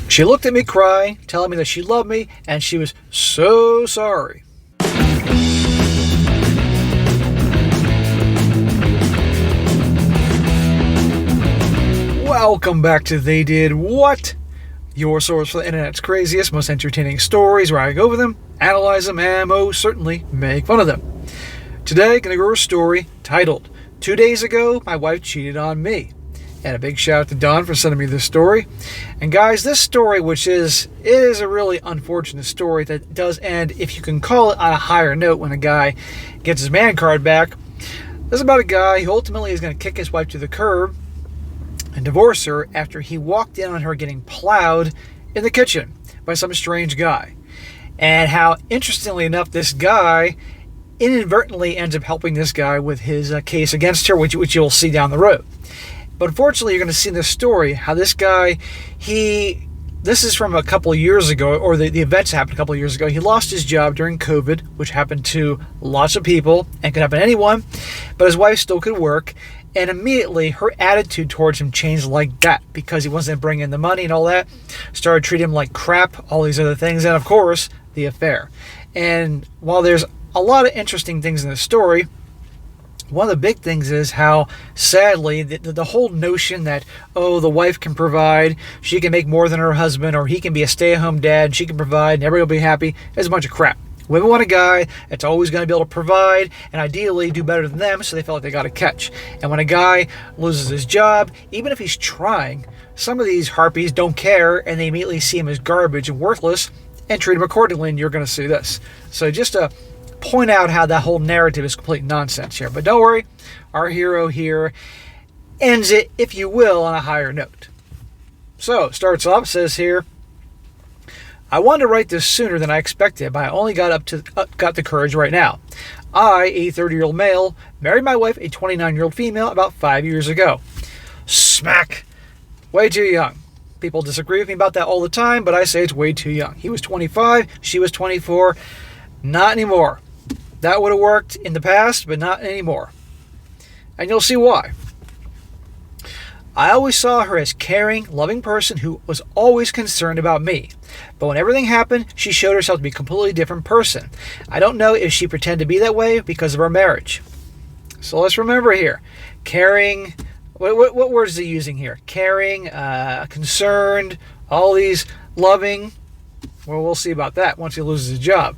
She looked at me crying, telling me that she loved me and she was so sorry. Welcome back to They Did What? Your source for the internet's craziest, most entertaining stories, where I go over them, analyze them, and most certainly make fun of them. Today, I'm going to go over a story titled, 2 days ago, my wife cheated on me. And a big shout out to Don for sending me this story. And guys, this story, which is a really unfortunate story that does end, if you can call it, on a higher note when a guy gets his man card back. This is about a guy who ultimately is going to kick his wife to the curb and divorce her after he walked in on her getting plowed in the kitchen by some strange guy. And how, interestingly enough, this guy inadvertently ends up helping this guy with his case against her, which you'll see down the road. But unfortunately, you're going to see in this story how this guy, this is from a couple of years ago, or the events happened a couple of years ago. He lost his job during COVID, which happened to lots of people and could happen to anyone, but his wife still could work. And immediately, her attitude towards him changed like that because he wasn't bringing in the money and all that. Started treating him like crap, all these other things, and of course, the affair. And while there's a lot of interesting things in the story, one of the big things is how, sadly, the whole notion that, oh, the wife can provide, she can make more than her husband, or he can be a stay-at-home dad, and she can provide, and everybody will be happy, is a bunch of crap. Women want a guy that's always going to be able to provide and ideally do better than them, so they feel like they got a catch. And when a guy loses his job, even if he's trying, some of these harpies don't care, and they immediately see him as garbage and worthless and treat him accordingly, and you're going to see this. So just to point out how that whole narrative is complete nonsense here. But don't worry, our hero here ends it, if you will, on a higher note. So, starts off, says here, I wanted to write this sooner than I expected, but I only got the courage right now. I, a 30-year-old male, married my wife, a 29-year-old female, about 5 years ago. Smack! Way too young. People disagree with me about that all the time, but I say it's way too young. He was 25, she was 24. Not anymore. That would have worked in the past, but not anymore. And you'll see why. I always saw her as caring, loving person who was always concerned about me. But when everything happened, she showed herself to be a completely different person. I don't know if she pretended to be that way because of our marriage. So let's remember here. Caring, what words is he using here? Caring, concerned, all these loving. Well, we'll see about that once he loses his job.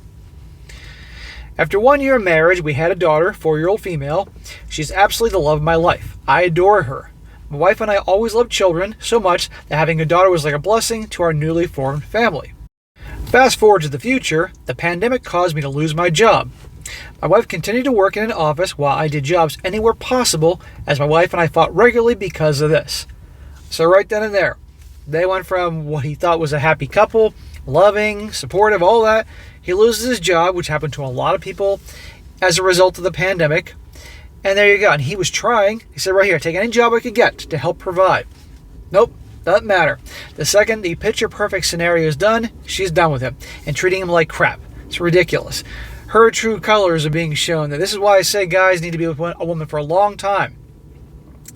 After 1 year of marriage, we had a daughter, 4-year-old female. She's absolutely the love of my life. I adore her. My wife and I always loved children so much that having a daughter was like a blessing to our newly formed family. Fast forward to the future, the pandemic caused me to lose my job. My wife continued to work in an office while I did jobs anywhere possible, as my wife and I fought regularly because of this. So right then and there, they went from what he thought was a happy couple, loving, supportive, all that. He loses his job, which happened to a lot of people as a result of the pandemic. And there you go. And he was trying. He said right here, take any job I could get to help provide. Nope, doesn't matter. The second the picture-perfect scenario is done, she's done with him and treating him like crap. It's ridiculous. Her true colors are being shown. This is why I say guys need to be with a woman for a long time.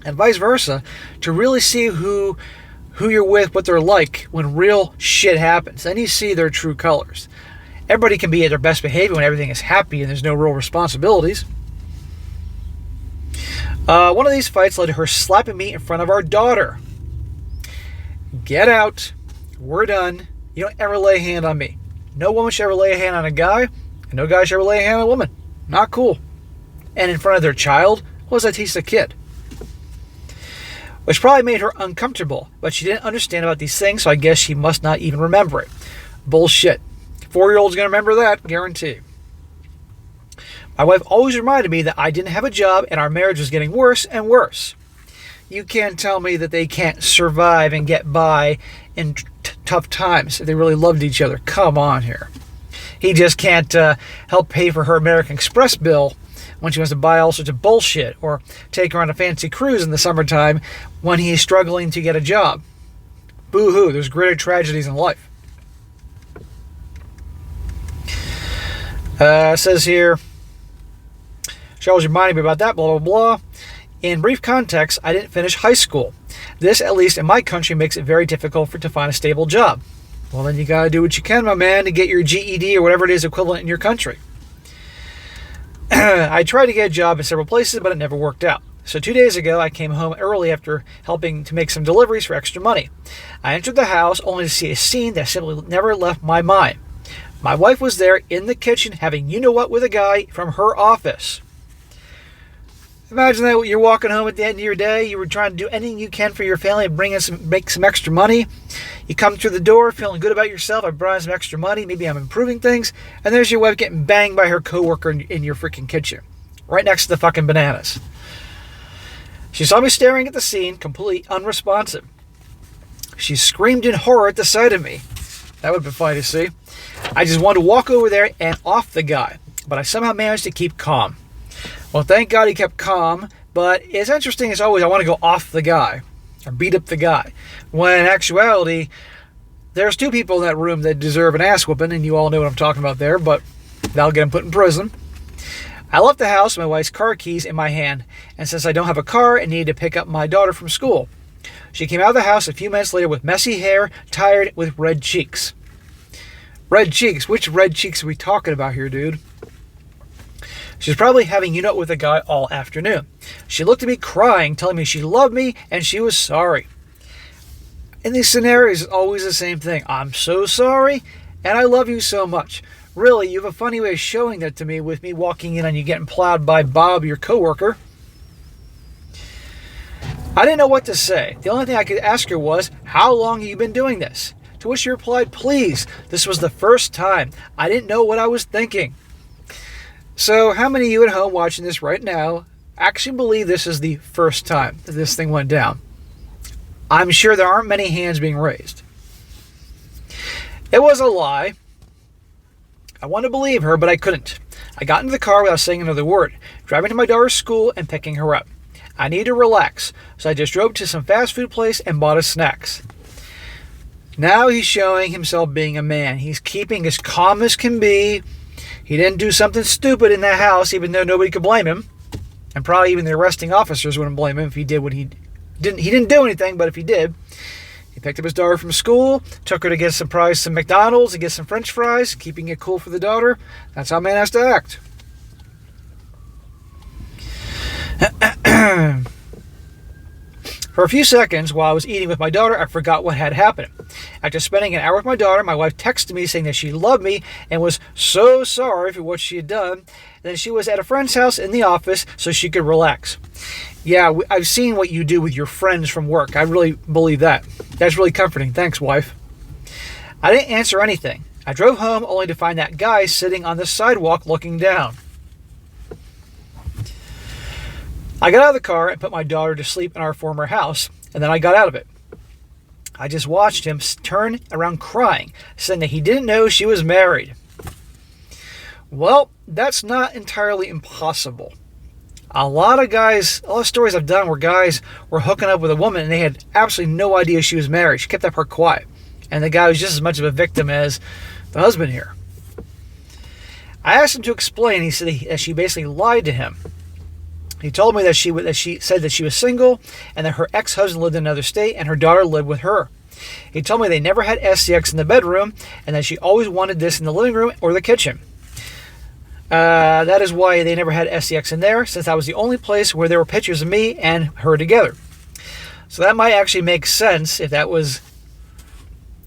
And vice versa, to really see who you're with, what they're like when real shit happens. Then you see their true colors. Everybody can be at their best behavior when everything is happy and there's no real responsibilities. One of these fights led to her slapping me in front of our daughter. Get out. We're done. You don't ever lay a hand on me. No woman should ever lay a hand on a guy, and no guy should ever lay a hand on a woman. Not cool. And in front of their child, what does that teach the kid? Which probably made her uncomfortable, but she didn't understand about these things, so I guess she must not even remember it. Bullshit. 4-year-old's going to remember that, guarantee. My wife always reminded me that I didn't have a job and our marriage was getting worse and worse. You can't tell me that they can't survive and get by in tough times if they really loved each other. Come on here. He just can't help pay for her American Express bill when she wants to buy all sorts of bullshit, or take her on a fancy cruise in the summertime when he's struggling to get a job. Boo-hoo, there's greater tragedies in life. Says here, she always reminded me about that, blah, blah, blah. In brief context, I didn't finish high school. This, at least in my country, makes it very difficult to find a stable job. Well, then you gotta do what you can, my man, to get your GED or whatever it is equivalent in your country. I tried to get a job in several places, but it never worked out. So 2 days ago, I came home early after helping to make some deliveries for extra money. I entered the house only to see a scene that simply never left my mind. My wife was there in the kitchen having you-know-what with a guy from her office. Imagine that you're walking home at the end of your day, you were trying to do anything you can for your family and make some extra money. You come through the door feeling good about yourself, I brought in some extra money, maybe I'm improving things, and there's your wife getting banged by her coworker in your freaking kitchen, right next to the fucking bananas. She saw me staring at the scene, completely unresponsive. She screamed in horror at the sight of me. That would have been funny to see. I just wanted to walk over there and off the guy, but I somehow managed to keep calm. Well, thank God he kept calm, but it's interesting as always, I want to go off the guy, or beat up the guy, when in actuality, there's two people in that room that deserve an ass whooping, and you all know what I'm talking about there, but that'll get them put in prison. I left the house with my wife's car keys in my hand, and since I don't have a car and needed to pick up my daughter from school, she came out of the house a few minutes later with messy hair, tired, with red cheeks. Red cheeks? Which red cheeks are we talking about here, dude? She was probably having you-know-what with a guy all afternoon. She looked at me crying, telling me she loved me and she was sorry. In these scenarios, it's always the same thing. I'm so sorry and I love you so much. Really, you have a funny way of showing that to me with me walking in on you getting plowed by Bob, your coworker. I didn't know what to say. The only thing I could ask her was, how long have you been doing this? To which she replied, please, this was the first time. I didn't know what I was thinking. So how many of you at home watching this right now actually believe this is the first time that this thing went down? I'm sure there aren't many hands being raised. It was a lie. I wanted to believe her, but I couldn't. I got into the car without saying another word, driving to my daughter's school and picking her up. I needed to relax, so I just drove to some fast food place and bought us snacks. Now he's showing himself being a man. He's keeping as calm as can be. He didn't do something stupid in that house, even though nobody could blame him. And probably even the arresting officers wouldn't blame him if he did what he didn't. He didn't do anything, but if he did, he picked up his daughter from school, took her to get some McDonald's and get some French fries, keeping it cool for the daughter. That's how a man has to act. For a few seconds, while I was eating with my daughter, I forgot what had happened. After spending an hour with my daughter, my wife texted me saying that she loved me and was so sorry for what she had done. And then she was at a friend's house in the office so she could relax. Yeah, I've seen what you do with your friends from work. I really believe that. That's really comforting. Thanks, wife. I didn't answer anything. I drove home only to find that guy sitting on the sidewalk looking down. I got out of the car and put my daughter to sleep in our former house, and then I got out of it. I just watched him turn around crying, saying that he didn't know she was married. Well, that's not entirely impossible. A lot of stories I've done where guys were hooking up with a woman and they had absolutely no idea she was married. She kept that part quiet. And the guy was just as much of a victim as the husband here. I asked him to explain. He said that she basically lied to him. He told me that she said that she was single and that her ex-husband lived in another state and her daughter lived with her. He told me they never had SCX in the bedroom and that she always wanted this in the living room or the kitchen. That is why they never had SCX in there, since that was the only place where there were pictures of me and her together. So that might actually make sense if that was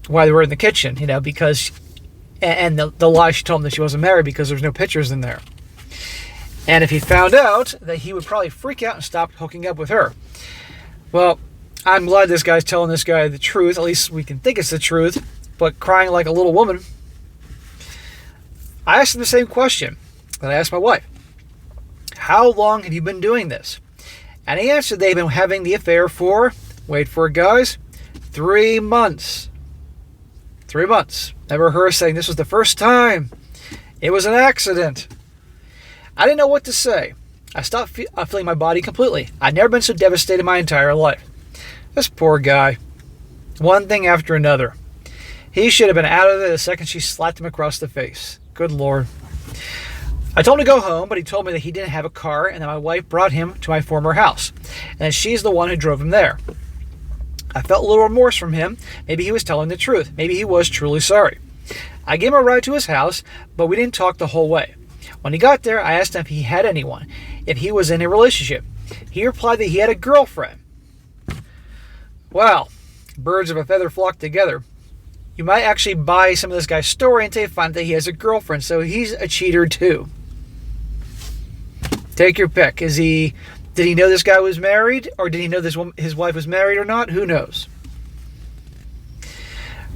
why they were in the kitchen, because... And the lie she told him that she wasn't married because there's no pictures in there. And if he found out, that he would probably freak out and stop hooking up with her. Well, I'm glad this guy's telling this guy the truth. At least we can think it's the truth. But crying like a little woman. I asked him the same question that I asked my wife. How long have you been doing this? And he answered they've been having the affair for, wait for it guys, 3 months. 3 months. Never heard her saying this was the first time. It was an accident. I didn't know what to say. I stopped feeling my body completely. I'd never been so devastated in my entire life. This poor guy. One thing after another. He should have been out of there the second she slapped him across the face. Good Lord. I told him to go home, but he told me that he didn't have a car and that my wife brought him to my former house. And that she's the one who drove him there. I felt a little remorse from him. Maybe he was telling the truth. Maybe he was truly sorry. I gave him a ride to his house, but we didn't talk the whole way. When he got there, I asked him if he had anyone, if he was in a relationship. He replied that he had a girlfriend. Well, birds of a feather flock together. You might actually buy some of this guy's story until you find that he has a girlfriend, so he's a cheater too. Take your pick. Did he know this guy was married, or did he know his wife was married or not? Who knows?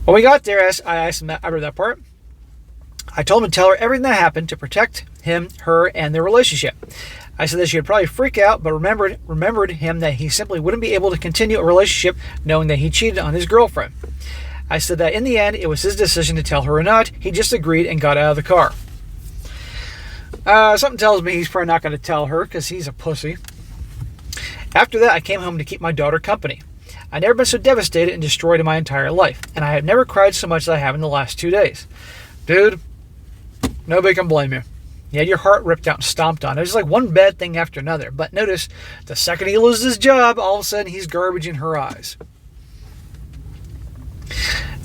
When we got there, I asked him that, I read that part. I told him to tell her everything that happened to protect him, her, and their relationship. I said that she would probably freak out, but remembered him that he simply wouldn't be able to continue a relationship knowing that he cheated on his girlfriend. I said that in the end, it was his decision to tell her or not. He just agreed and got out of the car. Something tells me he's probably not going to tell her because he's a pussy. After that, I came home to keep my daughter company. I've never been so devastated and destroyed in my entire life, and I have never cried so much as I have in the last 2 days. Dude, nobody can blame you. You had your heart ripped out and stomped on. It was like one bad thing after another. But notice, the second he loses his job, all of a sudden he's garbage in her eyes.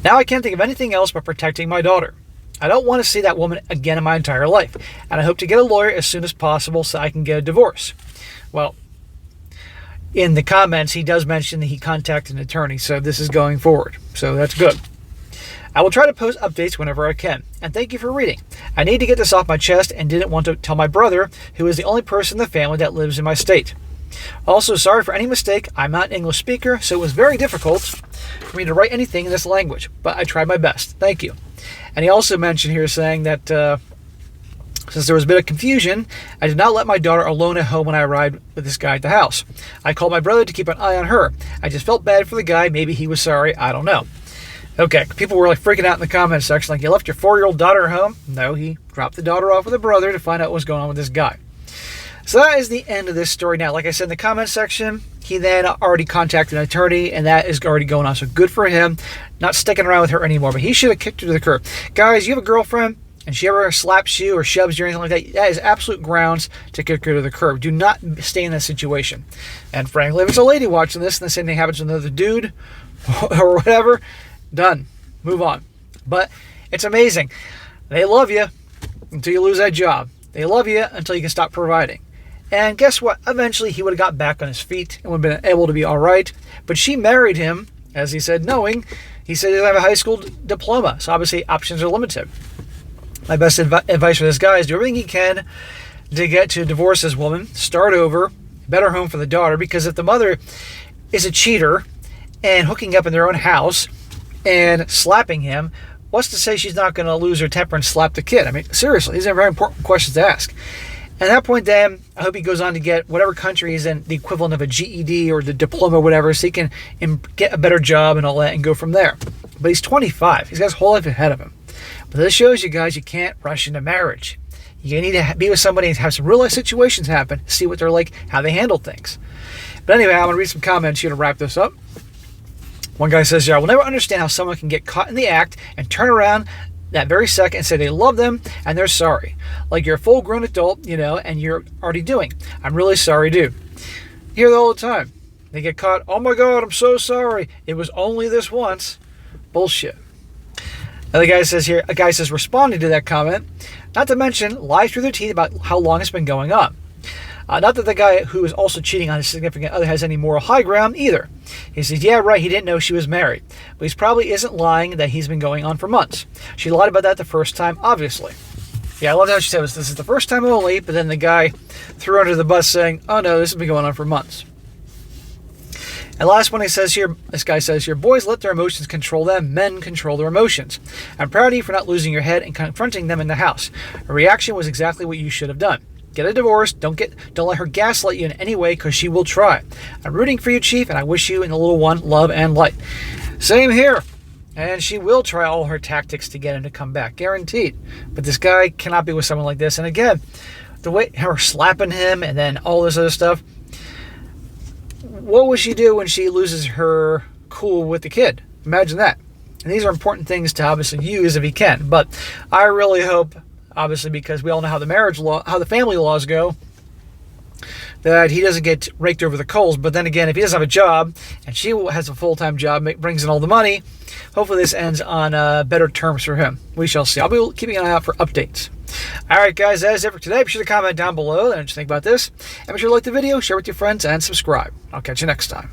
Now I can't think of anything else but protecting my daughter. I don't want to see that woman again in my entire life, and I hope to get a lawyer as soon as possible so I can get a divorce. Well, in the comments, he does mention that he contacted an attorney, so this is going forward. So that's good. I will try to post updates whenever I can, and thank you for reading. I need to get this off my chest and didn't want to tell my brother, who is the only person in the family that lives in my state. Also, sorry for any mistake. I'm not an English speaker, so it was very difficult for me to write anything in this language, but I tried my best. Thank you. And he also mentioned here saying that since there was a bit of confusion, I did not let my daughter alone at home when I arrived with this guy at the house. I called my brother to keep an eye on her. I just felt bad for the guy. Maybe he was sorry. I don't know. Okay, people were like freaking out in the comment section, like, you left your 4-year-old daughter at home? No, he dropped the daughter off with a brother to find out what was going on with this guy. So that is the end of this story. Now, like I said in the comment section, he then already contacted an attorney, and that is already going on. So good for him, not sticking around with her anymore. But he should have kicked her to the curb. Guys, you have a girlfriend, and she ever slaps you or shoves you or anything like that, that is absolute grounds to kick her to the curb. Do not stay in that situation. And frankly, if it's a lady watching this and the same thing happens with another dude or whatever, done. Move on. But it's amazing. They love you until you lose that job. They love you until you can stop providing. And guess what? Eventually, he would have got back on his feet and would have been able to be all right. But she married him, as he said, knowing he said he doesn't have a high school diploma. So obviously, options are limited. My best advice for this guy is do everything he can to get to divorce this woman, start over, better home for the daughter. Because if the mother is a cheater and hooking up in their own house and slapping him, what's to say she's not going to lose her temper and slap the kid? I mean, seriously, these are very important questions to ask. And at that point, then, I hope he goes on to get whatever country he's in, the equivalent of a GED or the diploma or whatever, so he can get a better job and all that and go from there. But he's 25. He's got his whole life ahead of him. But this shows you guys you can't rush into marriage. You need to be with somebody and have some real life situations happen, see what they're like, how they handle things. But anyway, I'm going to read some comments here to wrap this up. One guy says, I will never understand how someone can get caught in the act and turn around that very second and say they love them and they're sorry. Like you're a full-grown adult, and you're already doing. I'm really sorry, dude. You hear that all the time. They get caught, oh my God, I'm so sorry. It was only this once. Bullshit. Another guy says here, a guy says, responding to that comment, not to mention, lies through their teeth about how long it's been going on. Not that the guy who is also cheating on his significant other has any moral high ground either. He says, yeah, right, he didn't know she was married. But he probably isn't lying that he's been going on for months. She lied about that the first time, obviously. Yeah, I love how she said this is the first time only, but then the guy threw her under the bus saying, oh no, this has been going on for months. And last one he says here, this guy says here, boys let their emotions control them, men control their emotions. I'm proud of you for not losing your head and confronting them in the house. Her reaction was exactly what you should have done. Get a divorce. Don't let her gaslight you in any way because she will try. I'm rooting for you, Chief, and I wish you and the little one love and light. Same here. And she will try all her tactics to get him to come back, guaranteed. But this guy cannot be with someone like this. And again, the way her slapping him and then all this other stuff. What will she do when she loses her cool with the kid? Imagine that. And these are important things to obviously use if he can. But I really hope, obviously, because we all know how the family laws go, that he doesn't get raked over the coals. But then again, if he doesn't have a job and she has a full-time job, brings in all the money, hopefully this ends on better terms for him. We shall see. I'll be keeping an eye out for updates. All right, guys, that is it for today. Be sure to comment down below what you think about this. And be sure to like the video, share with your friends, and subscribe. I'll catch you next time.